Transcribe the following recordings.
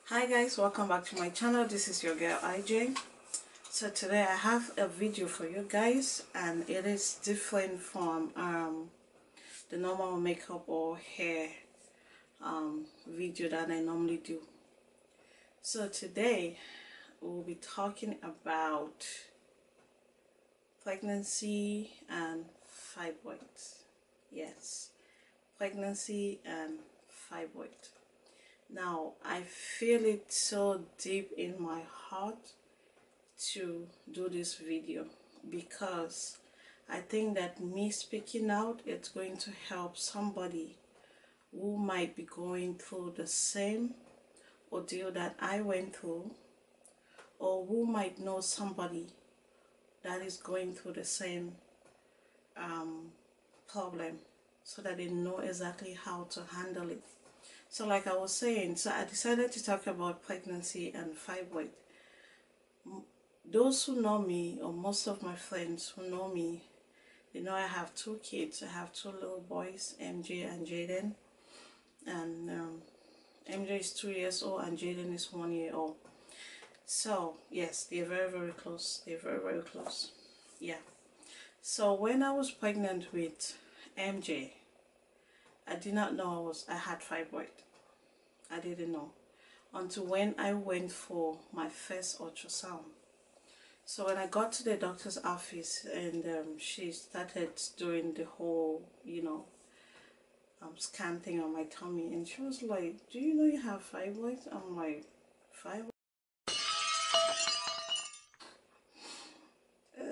Hi guys, welcome back to my channel. This is your girl IJ. So today I have a video for you guys, and it is different from the normal makeup or hair video that I normally do. So today we'll be talking about pregnancy and fibroids. Yes, pregnancy and fibroid. Now I feel it so deep in my heart to do this video because I think that me speaking out, it's going to help somebody who might be going through the same ordeal that I went through, or who might know somebody that is going through the same problem, so that they know exactly how to handle it. So like I was saying, so I decided to talk about pregnancy and fibroid. Those who know me, or most of my friends who know me, they know I have two kids. I have two little boys, MJ and Jaden. And MJ is 2 years old and Jaden is 1 year old. So yes, they're very close. They're very close. Yeah. So when I was pregnant with MJ, I did not know I had fibroid. I didn't know until when I went for my first ultrasound. So when I got to the doctor's office and she started doing the whole, scan thing on my tummy, and she was like, "Do you know you have fibroids?" I'm like, "Fibroids?"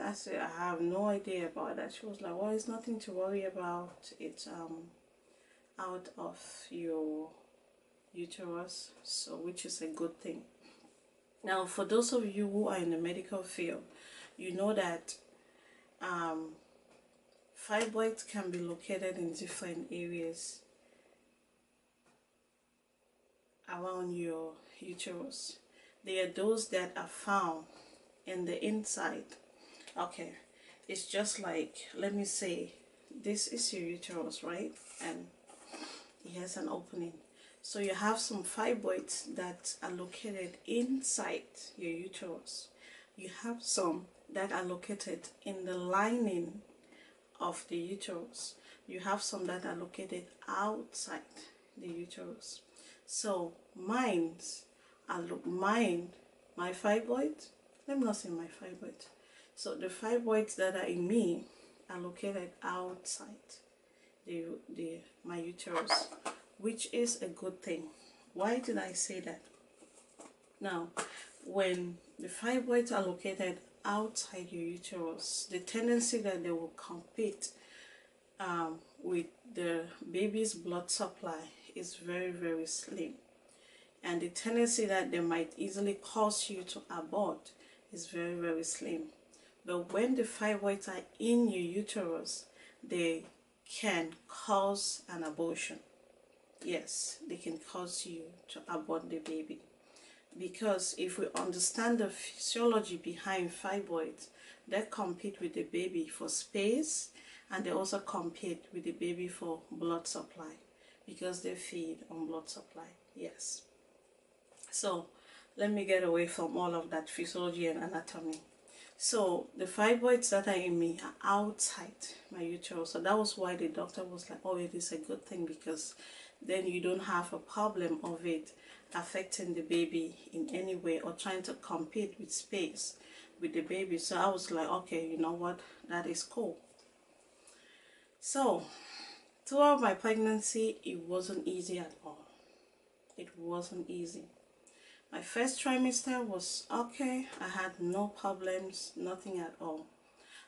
I said, "I have no idea about that." She was like, "Well, it's nothing to worry about. It's out of your uterus, so which is a good thing." Now, for those of you who are in the medical field, you know that fibroids can be located in different areas around your uterus. They are those that are found in the inside. Okay, it's just like, let me say, this is your uterus, right? And it has an opening. So you have some fibroids that are located inside your uterus. You have some that are located in the lining of the uterus. You have some that are located outside the uterus. So my fibroids, let me not say my fibroids. So the fibroids that are in me are located outside my uterus, which is a good thing. Why did I say that? Now, when the fibroids are located outside your uterus, the tendency that they will compete with the baby's blood supply is very slim, and the tendency that they might easily cause you to abort is very slim. But when the fibroids are in your uterus, they can cause an abortion. Yes, they can cause you to abort the baby. Because if we understand the physiology behind fibroids, they compete with the baby for space, and they also compete with the baby for blood supply, because they feed on blood supply. Yes. So let me get away from all of that physiology and anatomy. So the fibroids that are in me are outside my uterus. So that was why the doctor was like, "Oh, it is a good thing, because then you don't have a problem of it affecting the baby in any way or trying to compete with space with the baby." So I was like, okay, you know what, that is cool. So throughout my pregnancy, it wasn't easy at all. It wasn't easy. My first trimester was okay. I had no problems, nothing at all.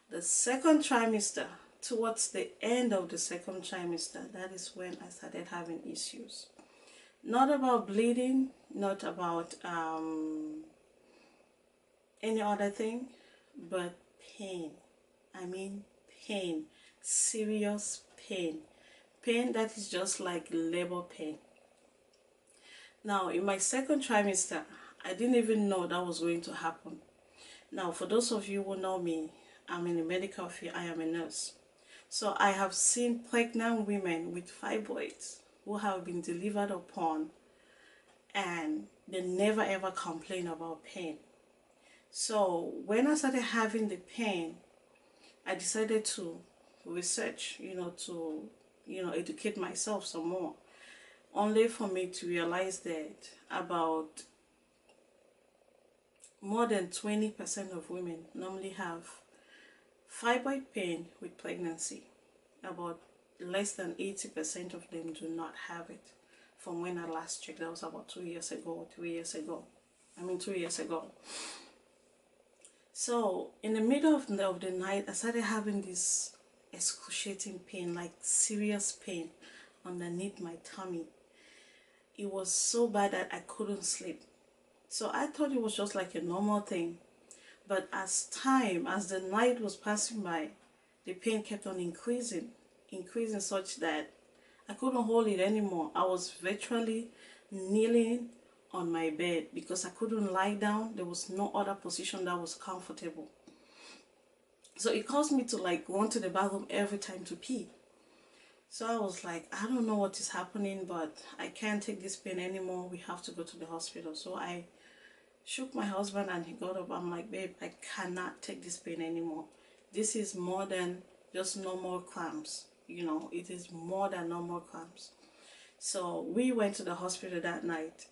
The second trimester, towards the end of the second trimester, that is when I started having issues. Not about bleeding, not about any other thing, but pain. I mean pain, serious pain. Pain that is just like labor pain. Now, in my second trimester, I didn't even know that was going to happen. Now, for those of you who know me, I'm in the medical field. I am a nurse. So I have seen pregnant women with fibroids who have been delivered upon and they never ever complain about pain. So when I started having the pain, I decided to research, to educate myself some more, only for me to realize that about more than 20% of women normally have fibroid pain with pregnancy. About less than 80% of them do not have it. From when I last checked, that was about 2 years ago, 2 years ago. 2 years ago. So in the middle of the night, I started having this excruciating pain, like serious pain underneath my tummy. It was so bad that I couldn't sleep. So I thought it was just like a normal thing. But as the night was passing by, the pain kept on increasing such that I couldn't hold it anymore. I was virtually kneeling on my bed because I couldn't lie down. There was no other position that was comfortable. So it caused me to like go to the bathroom every time to pee. So I was like, I don't know what is happening, but I can't take this pain anymore. We have to go to the hospital. So I shook my husband and he got up. I'm like, babe, I cannot take this pain anymore. This is more than just normal cramps. It is more than normal cramps. So we went to the hospital that night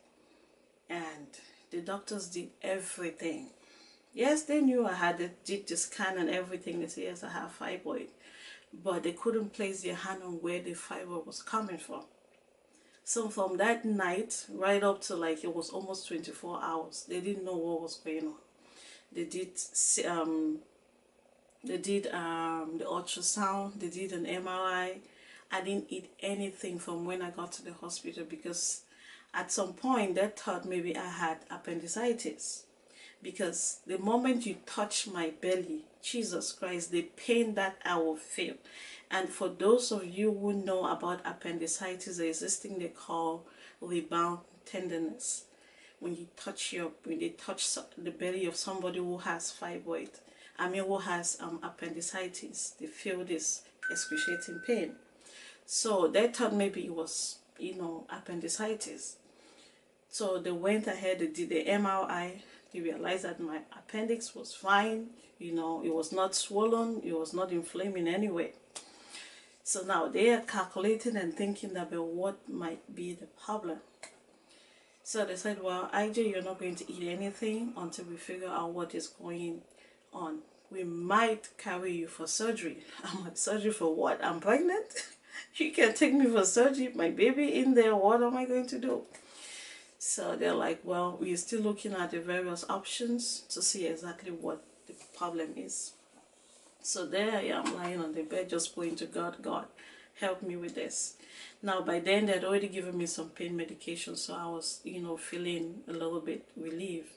and the doctors did everything. Yes, they knew did the scan and everything. They said, yes, I have fibroid. But they couldn't place their hand on where the fibroid was coming from. So from that night right up to like it was almost 24 hours, they didn't know what was going on. They did the ultrasound, they did an MRI. I didn't eat anything from when I got to the hospital because at some point they thought maybe I had appendicitis. Because the moment you touch my belly, Jesus Christ, the pain that I will feel. And for those of you who know about appendicitis, there is this thing they call rebound tenderness. When they touch the belly of somebody who has fibroid, who has appendicitis, they feel this excruciating pain. So they thought maybe it was, appendicitis. So they went ahead, they did the MRI. They realized that my appendix was fine. It was not swollen. It was not inflamed in any way. So now they are calculating and thinking about what might be the problem. So they said, well, IJ, you're not going to eat anything until we figure out what is going on. We might carry you for surgery. I'm like, surgery for what? I'm pregnant? You can take me for surgery. My baby in there. What am I going to do? So they're like, well, we're still looking at the various options to see exactly what the problem is. So there I am lying on the bed just praying to God, God, help me with this. Now by then they'd already given me some pain medication, so I was, feeling a little bit relieved.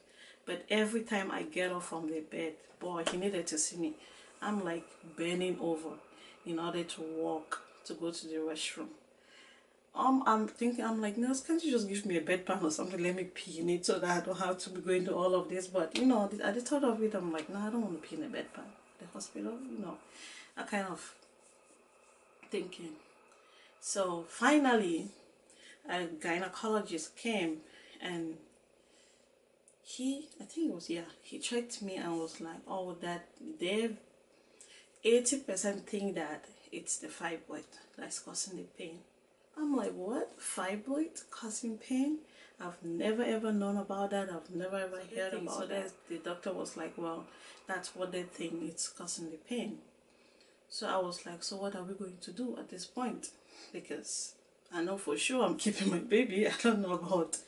But every time I get up from the bed, boy, he needed to see me. I'm like bending over in order to walk, to go to the restroom. I'm like, nurse, can't you just give me a bedpan or something? Let me pee in it so that I don't have to be going to all of this. But, at the thought of it, I'm like, no, I don't want to pee in a bedpan. The hospital, I kind of thinking. So finally, a gynecologist came and he checked me and was like, oh, that they 80% think that it's the fibroid that's causing the pain. I'm like, what? Fibroid causing pain? I've never ever known about that. I've never ever heard about that. So the doctor was like, well, that's what they think it's causing the pain. So I was like, so what are we going to do at this point? Because I know for sure I'm keeping my baby. I don't know about,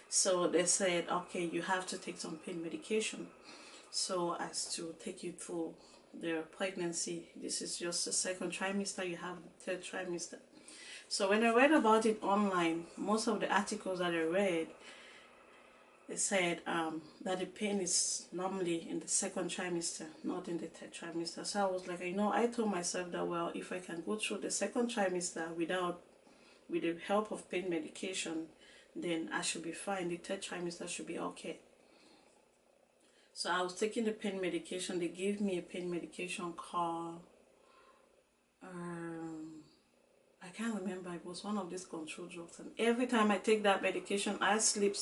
So they said, okay, you have to take some pain medication so as to take you through their pregnancy. This is just the second trimester. You have the third trimester. So when I read about it online, most of the articles that I read, they said that the pain is normally in the second trimester, not in the third trimester. So I was like, I told myself that, well, if I can go through the second trimester with the help of pain medication, then I should be fine. The third trimester should be okay. So I was taking the pain medication. They gave me a pain medication called, I can't remember, it was one of these control drugs, and every time I take that medication, I sleep.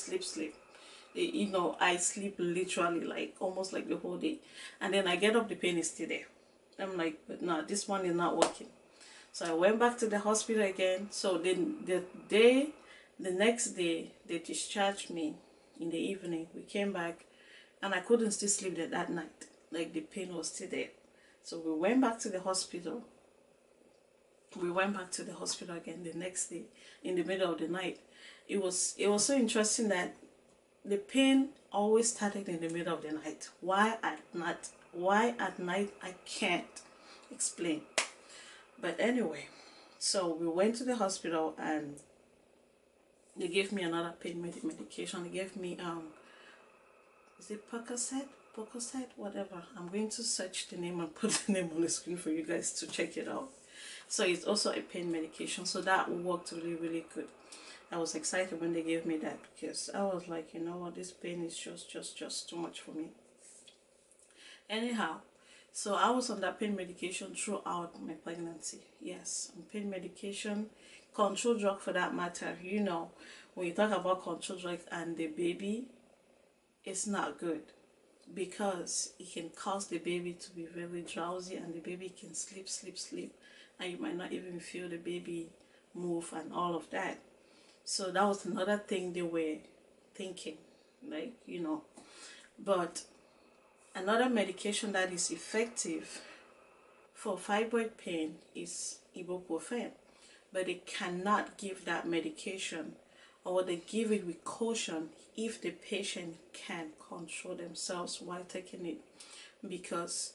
You know, I sleep literally like almost like the whole day, and then I get up, the pain is still there. I'm like, but no, this one is not working. So I went back to the hospital again. So then the next day they discharged me in the evening. We came back, and I couldn't still sleep that night, like the pain was still there. So we went back to the hospital. Again the next day in the middle of the night. It was so interesting that the pain always started in the middle of the night. Why at night, I can't explain. But anyway, so we went to the hospital, and they gave me another pain medication. They gave me is it Percocet, whatever. I'm going to search the name and put the name on the screen for you guys to check it out. So it's also a pain medication, so that worked really good. I was excited when they gave me that, because I was like, you know what, this pain is just too much for me. Anyhow, so I was on that pain medication throughout my pregnancy. Yes, on pain medication, control drug for that matter. You know, when you talk about control drug and the baby, it's not good, because it can cause the baby to be very drowsy, and the baby can sleep, and you might not even feel the baby move and all of that. So that was another thing they were thinking, like, you know. But another medication that is effective for fibroid pain is ibuprofen, but they cannot give that medication, or they give it with caution if the patient can control themselves while taking it, because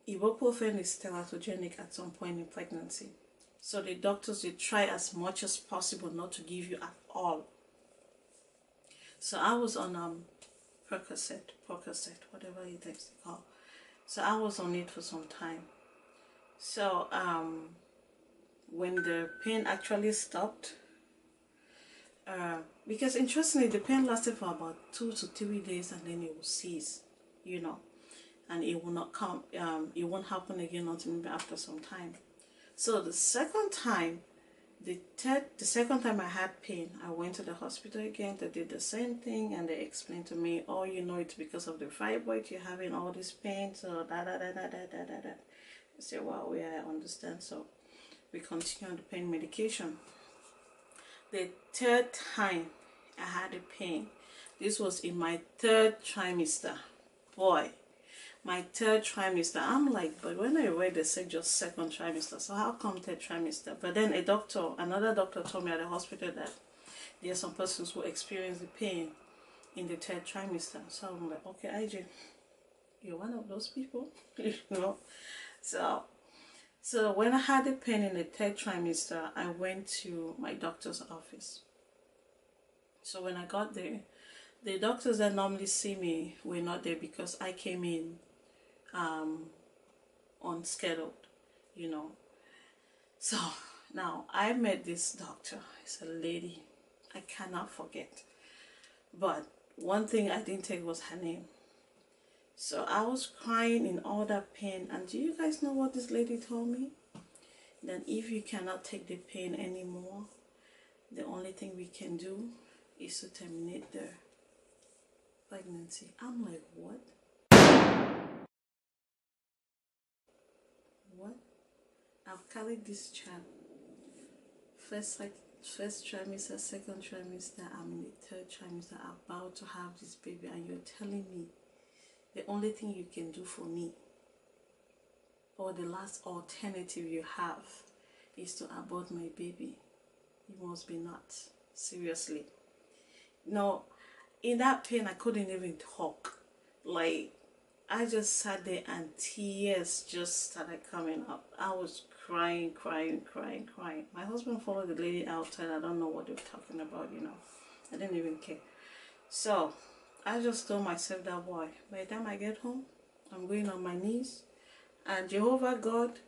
ibuprofen is teratogenic at some point in pregnancy. So the doctors, they try as much as possible not to give you at all. So I was on Percocet, whatever it is called. So I was on it for some time. So when the pain actually stopped, because interestingly, the pain lasted for about 2 to 3 days, and then it will cease, you know, and it will not come. It won't happen again until maybe after some time. So the second time I had pain, I went to the hospital again. They did the same thing, and they explained to me, oh, you know, it's because of the fibroid, you're having all this pain, so da. I said, wow, yeah, I understand. So we continue on the pain medication. The third time I had the pain, this was in my 3rd trimester. Boy, my 3rd trimester. I'm like, but when I read, they said just 2nd trimester, so how come 3rd trimester? But then another doctor told me at the hospital that there are some persons who experience the pain in the 3rd trimester. So I'm like, okay, IJ, you're one of those people, you know. So when I had the pain in the 3rd trimester, I went to my doctor's office. So when I got there, the doctors that normally see me were not there, because I came in unscheduled, you know. So now I met this doctor. It's a lady I cannot forget. But one thing I didn't take was her name. So I was crying in all that pain, and do you guys know what this lady told me? That if you cannot take the pain anymore, the only thing we can do is to terminate the pregnancy. I'm like, what? What? I've carried this child. First trimester, 2nd trimester, I'm in the 3rd trimester, about to have this baby, and you're telling me the only thing you can do for me, or the last alternative you have, is to abort my baby? You must be nuts. Seriously. No, in that pain, I couldn't even talk. Like, I just sat there, and tears just started coming up. I was crying. My husband followed the lady outside. I don't know what they were talking about, you know. I didn't even care. So I just told myself that, boy, by the time I get home, I'm going on my knees, and Jehovah God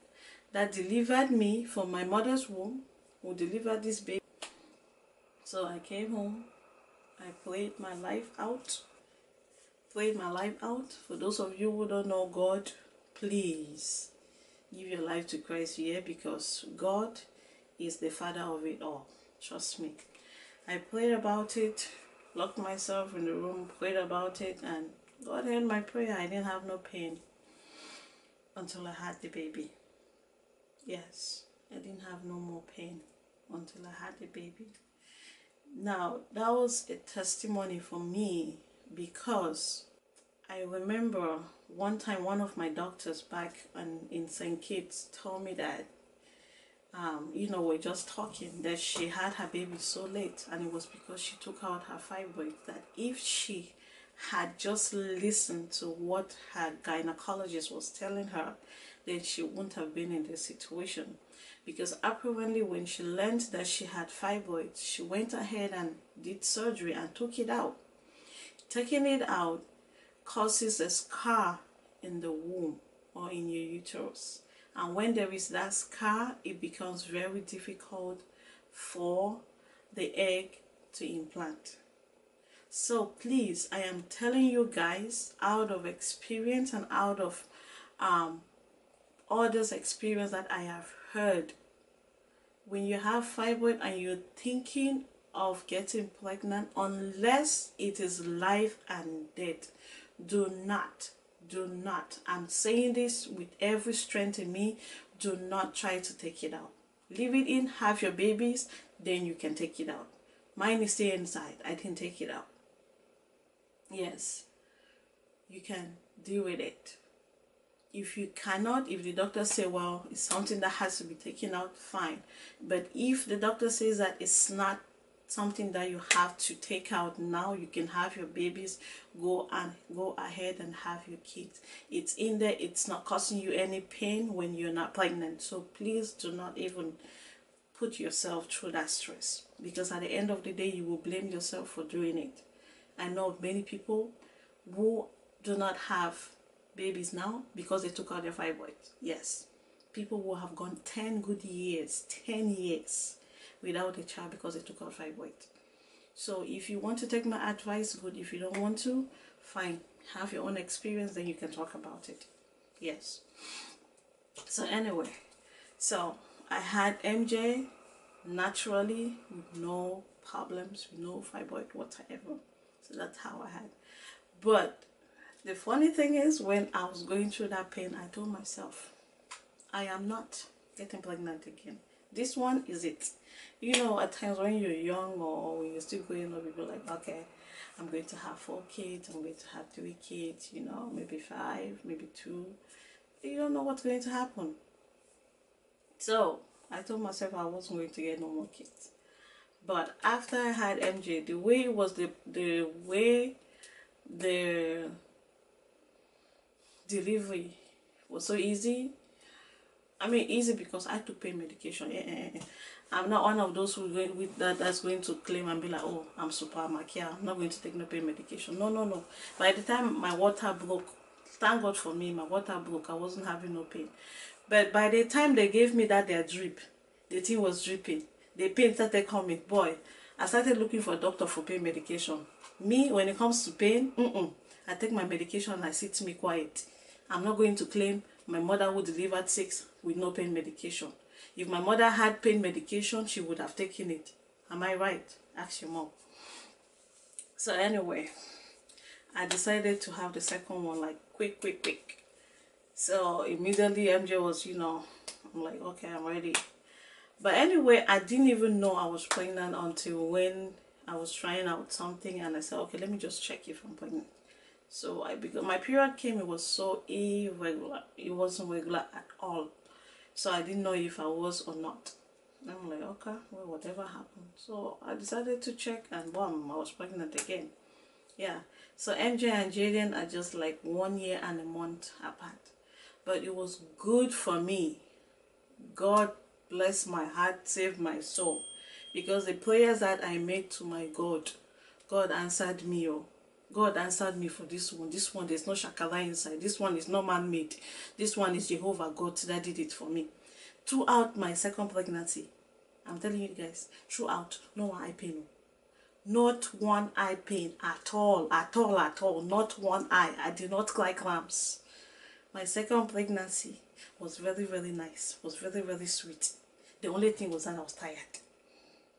that delivered me from my mother's womb will deliver this baby. So I came home, I prayed my life out. For those of you who don't know God, please give your life to Christ here, because God is the father of it all. Trust me. I prayed about it, locked myself in the room, prayed about it, and God heard my prayer. I didn't have no pain until I had the baby. Yes, I didn't have no more pain until I had the baby. Now, that was a testimony for me, because I remember one time one of my doctors back in St. Kitts told me that, we're just talking, that she had her baby so late, and it was because she took out her fibroid, that if she had just listened to what her gynecologist was telling her, then she wouldn't have been in this situation. Because apparently when she learned that she had fibroids, she went ahead and did surgery and took it out. Taking it out causes a scar in the womb or in your uterus. And when there is that scar, it becomes very difficult for the egg to implant. So please, I am telling you guys, out of experience and out of others' experience that I have heard, when you have fibroid and you're thinking of getting pregnant, unless it is life and death, do not, I'm saying this with every strength in me, do not try to take it out. Leave it in, have your babies, then you can take it out. Mine is still inside. I didn't take it out. Yes, you can deal with it. If you cannot, if the doctor say, well, it's something that has to be taken out, fine. But if the doctor says that it's not something that you have to take out now, you can have your babies, go ahead and have your kids. It's in there, it's not causing you any pain when you're not pregnant. So please do not even put yourself through that stress, because at the end of the day, you will blame yourself for doing it. I know of many people who do not have babies now because they took out their fibroids. Yes, people who have gone 10 good years, 10 years without a child because they took out fibroid. So if you want to take my advice, good. If you don't want to, fine. Have your own experience, then you can talk about it. Yes. So anyway, so I had MJ naturally with no problems, with no fibroid whatsoever. So that's how I had. But the funny thing is, when I was going through that pain, I told myself, I am not getting pregnant again. This one is it. You know, at times when you're young or when you're still growing up, you're like, okay, I'm going to have 4 kids, I'm going to have 3 kids, you know, maybe 5, maybe 2. You don't know what's going to happen. So I told myself I wasn't going to get no more kids. But after I had MJ, the way it was, the way the delivery was so easy. I mean, easy because I had to pay medication. I'm not one of those who that's going to claim and be like, oh, I'm super makia, I'm not going to take no pain medication. No. By the time my water broke, thank God for me, my water broke. I wasn't having no pain. But by the time they gave me that their drip, the thing was dripping. The pain started coming. Boy, I started looking for a doctor for pain medication. Me, when it comes to pain, I take my medication and I sit me quiet. I'm not going to claim my mother who delivered 6 with no pain medication. If my mother had pain medication, she would have taken it. Am I right? Ask your mom. So anyway, I decided to have the second one like quick. So immediately MJ was, I'm like, okay, I'm ready. But anyway, I didn't even know I was pregnant until when I was trying out something and I said, okay, let me just check if I'm pregnant. So because my period came, it was so irregular. It wasn't regular at all. So I didn't know if I was or not. And I'm like, okay, well, whatever happened. So I decided to check and boom, I was pregnant again. Yeah. So MJ and Jaden are just like 1 year and a month apart. But it was good for me. God bless my heart, save my soul. Because the prayers that I made to my God, God answered me. God answered me for this one. This one, there's no shakala inside. This one is not man-made. This one is Jehovah God that did it for me. Throughout my second pregnancy, I'm telling you guys, throughout, no eye pain. Not one eye pain at all. Not one eye. I did not cry cramps. My second pregnancy was very, very nice. Was very, very sweet. The only thing was that I was tired.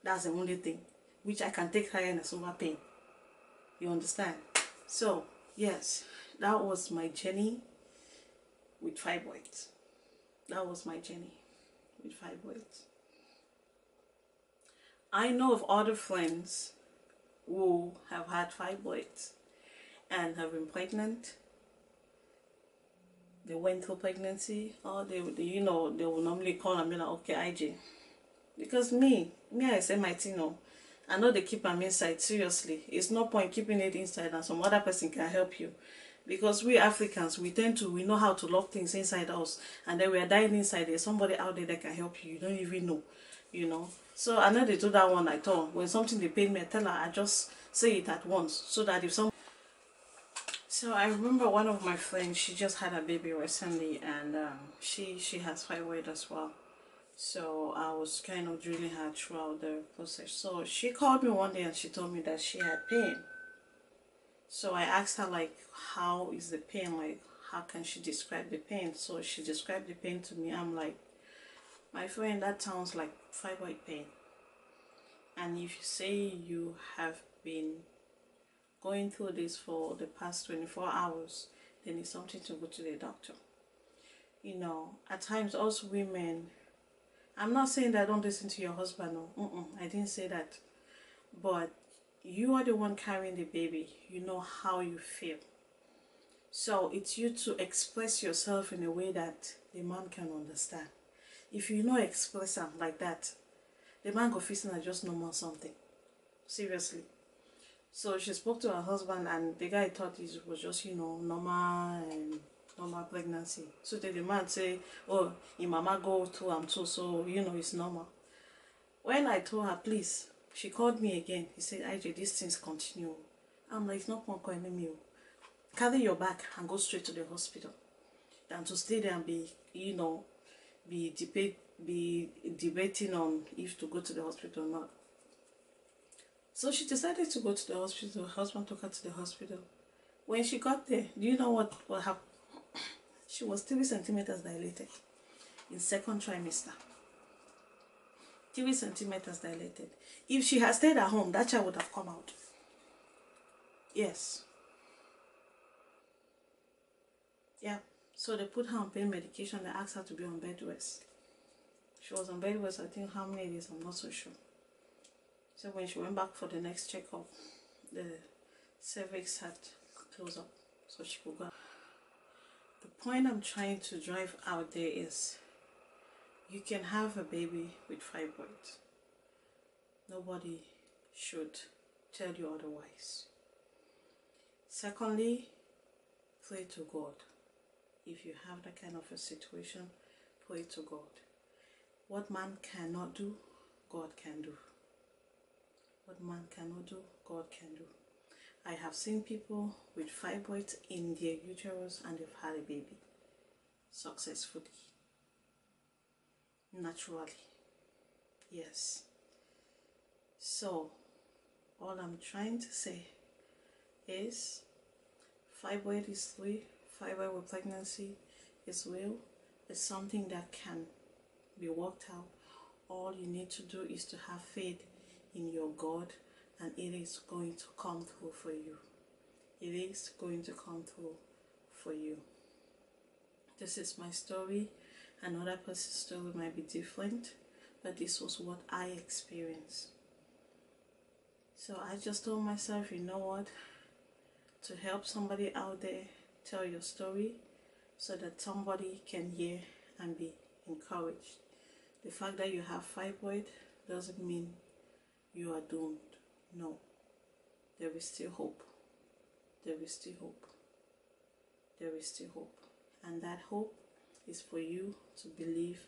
That's the only thing, which I can take tiredness over pain. You understand? So yes, that was my journey with fibroids. That was my journey with fibroids. I know of other friends who have had fibroids and have been pregnant. They went through pregnancy, or they you know, they will normally call and be like, okay, IJ. Because me, I say my thing, no. I know they keep them inside, seriously. It's no point keeping it inside and some other person can help you. Because we Africans, we know how to lock things inside us. And then we are dying inside. There's somebody out there that can help you. You don't even know, you know. So I know they do that one at all. When something they paid me, I tell her, I just say it at once. So that if some... So I remember one of my friends, she just had a baby recently. And she has fibroid as well. So I was kind of drilling her throughout the process. So she called me one day and she told me that she had pain. So I asked her, like, how is the pain? Like, how can she describe the pain? So she described the pain to me. I'm like, my friend, that sounds like fibroid pain. And if you say you have been going through this for the past 24 hours, then it's something to go to the doctor. You know, at times also women... I'm not saying that don't listen to your husband, no. I didn't say that. But you are the one carrying the baby. You know how you feel. So it's you to express yourself in a way that the man can understand. If you know express them like that, the man go feel like just normal something. Seriously. So she spoke to her husband and the guy thought it was just, you know, normal pregnancy. So the man say, oh, your mama go through am too, so you know it's normal. When I told her, please, she called me again. He said, IJ, these things continue. I'm like, it's not one calling me. Carry your bag and go straight to the hospital than to stay there and be, you know, be debating on if to go to the hospital or not. So she decided to go to the hospital. Her husband took her to the hospital. When she got there, do you know what happened? She was 3 centimeters dilated in second trimester. 3 centimeters dilated. If she had stayed at home, that child would have come out. Yes. Yeah. So they put her on pain medication. They asked her to be on bed rest. She was on bed rest, I think, how many days? I'm not so sure. So when she went back for the next checkup, the cervix had closed up, so she could go. The point I'm trying to drive out there is you can have a baby with fibroid. Nobody should tell you otherwise. Secondly, pray to God. If you have that kind of a situation, pray to God. What man cannot do, God can do. What man cannot do, God can do. I have seen people with fibroids in their uterus and they've had a baby successfully, naturally. Yes. So, all I'm trying to say is fibroid is real. Fibroid with pregnancy is real. It's something that can be worked out. All you need to do is to have faith in your God, and it is going to come through for you. It is going to come through for you. This is my story. Another person's story might be different, but this was what I experienced. So I just told myself, you know what, to help somebody out there, tell your story so that somebody can hear and be encouraged. The fact that you have fibroid doesn't mean you are doomed. No, there is still hope. There is still hope. There is still hope. And that hope is for you to believe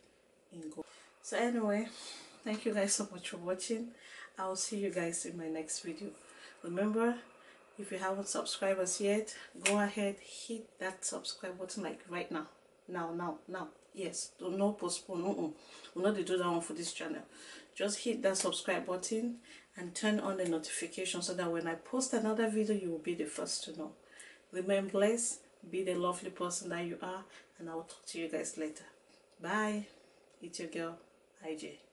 in God. So anyway, thank you guys so much for watching. I'll see you guys in my next video. Remember, if you haven't subscribed us yet, go ahead, hit that subscribe button like right now. Now. Yes, do not postpone. We'll not do that one for this channel. Just hit that subscribe button and turn on the notification so that when I post another video, you will be the first to know. Remain blessed, be the lovely person that you are, and I will talk to you guys later. Bye. It's your girl, IJ.